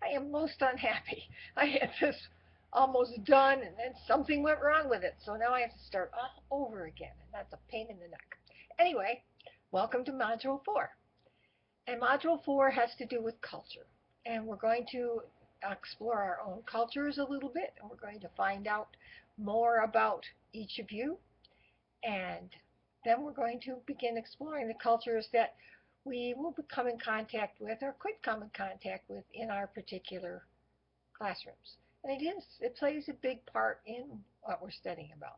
I am most unhappy. I had this almost done, and then something went wrong with it. So now I have to start all over again, and that's a pain in the neck. Anyway, welcome to Module 4. And Module 4 has to do with culture. And we're going to explore our own cultures a little bit, and we're going to find out more about each of you. And then we're going to begin exploring the cultures that we will come in contact with or could come in contact with in our particular classrooms. And it plays a big part in what we're studying about.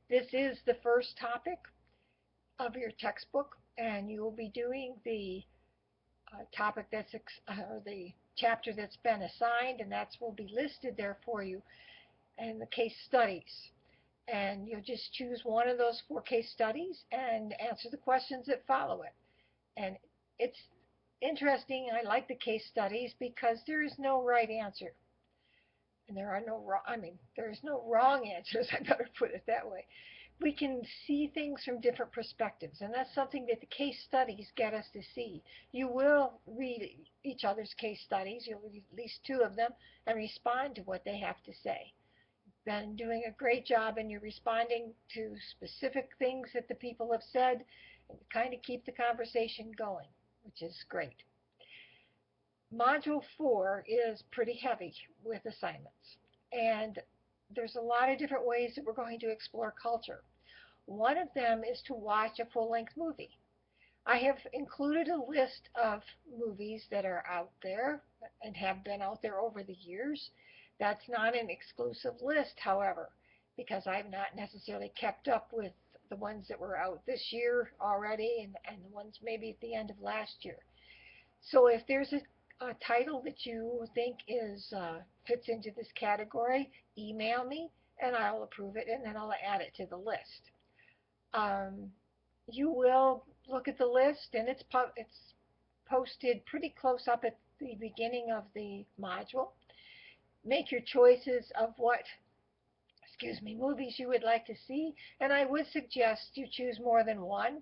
This is the first topic of your textbook, and you will be doing the topic the chapter that's been assigned, and that will be listed there for you, and the case studies. And you'll just choose one of those 4 case studies and answer the questions that follow it. And it's interesting. I like the case studies because there is no right answer. And there are no wrong, I mean, there's no wrong answers. I better put it that way. We can see things from different perspectives, and that's something that the case studies get us to see. You will read each other's case studies, you'll read at least 2 of them, and respond to what they have to say. Been doing a great job, and you're responding to specific things that the people have said, and kind of keep the conversation going, which is great. Module 4 is pretty heavy with assignments, and there's a lot of different ways that we're going to explore culture. One of them is to watch a full-length movie. I have included a list of movies that are out there and have been out there over the years. That's not an exclusive list, however, because I've not necessarily kept up with the ones that were out this year already and the ones maybe at the end of last year. So if there's a title that you think fits into this category, email me and I'll approve it, and then I'll add it to the list. Um, you will look at the list, and it's posted pretty close up at the beginning of the module. Make your choices of what, excuse me, movies you would like to see, and I would suggest you choose more than one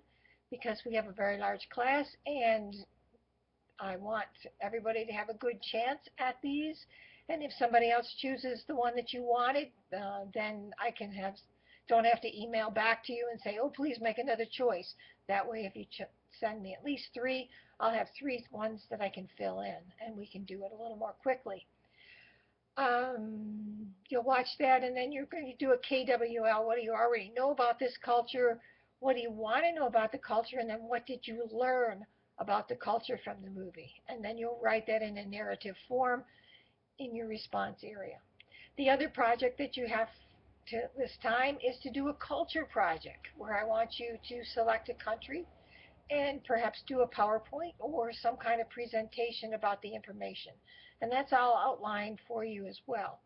because we have a very large class, and I want everybody to have a good chance at these. And if somebody else chooses the one that you wanted, then I can don't have to email back to you and say, oh, please make another choice. That way, if you send me at least 3, I'll have 3 ones that I can fill in, and we can do it a little more quickly. You'll watch that, and then you're going to do a KWL. What do you already know about this culture? What do you want to know about the culture? And then what did you learn about the culture from the movie? And then you'll write that in a narrative form in your response area. The other project that you have this time is to do a culture project where I want you to select a country and perhaps do a PowerPoint or some kind of presentation about the information. And that's all outlined for you as well.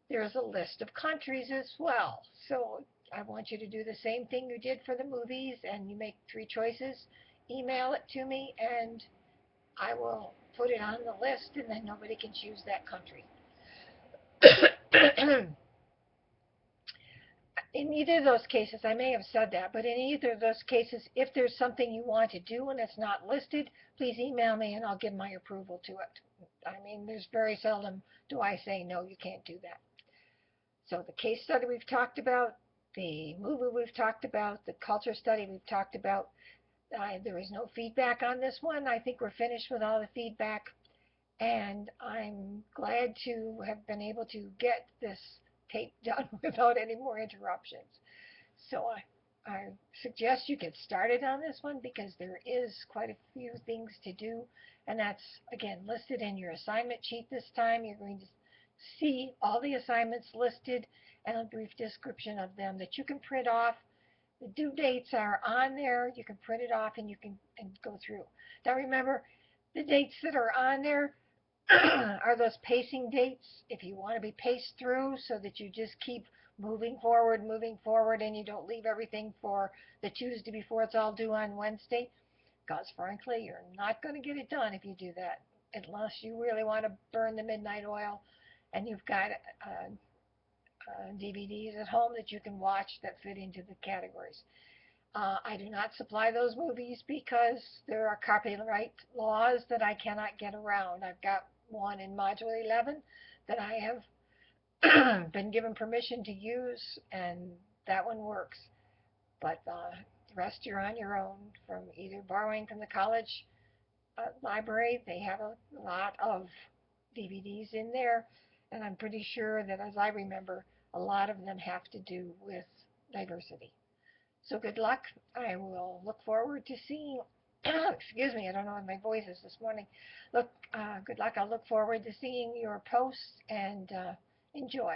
There's a list of countries as well. So I want you to do the same thing you did for the movies, and you make 3 choices. Email it to me, and I will put it on the list, and then nobody can choose that country. In either of those cases, I may have said that, but in either of those cases, if there's something you want to do and it's not listed, please email me and I'll give my approval to it. I mean, there's very seldom do I say, no, you can't do that. So the case study we've talked about, the movie we've talked about, the culture study we've talked about. There is no feedback on this one. I think we're finished with all the feedback, and I'm glad to have been able to get this tape done without any more interruptions. So I suggest you get started on this one because there is quite a few things to do, and that's, again, listed in your assignment sheet this time. You're going to see all the assignments listed and a brief description of them that you can print off. The due dates are on there. You can print it off and you can go through. Now remember, the dates that are on there are those pacing dates. If you want to be paced through so that you just keep moving forward, and you don't leave everything for the Tuesday before it's all due on Wednesday, because frankly, you're not going to get it done if you do that, unless you really want to burn the midnight oil and you've got DVDs at home that you can watch that fit into the categories. I do not supply those movies because there are copyright laws that I cannot get around. I've got one in Module 11 that I have been given permission to use, and that one works. But the rest you're on your own from either borrowing from the college library. They have a lot of DVDs in there, and I'm pretty sure that, as I remember, a lot of them have to do with diversity. So good luck. I will look forward to seeing. Excuse me, I don't know what my voice is this morning. Good luck. I'll look forward to seeing your posts and enjoy.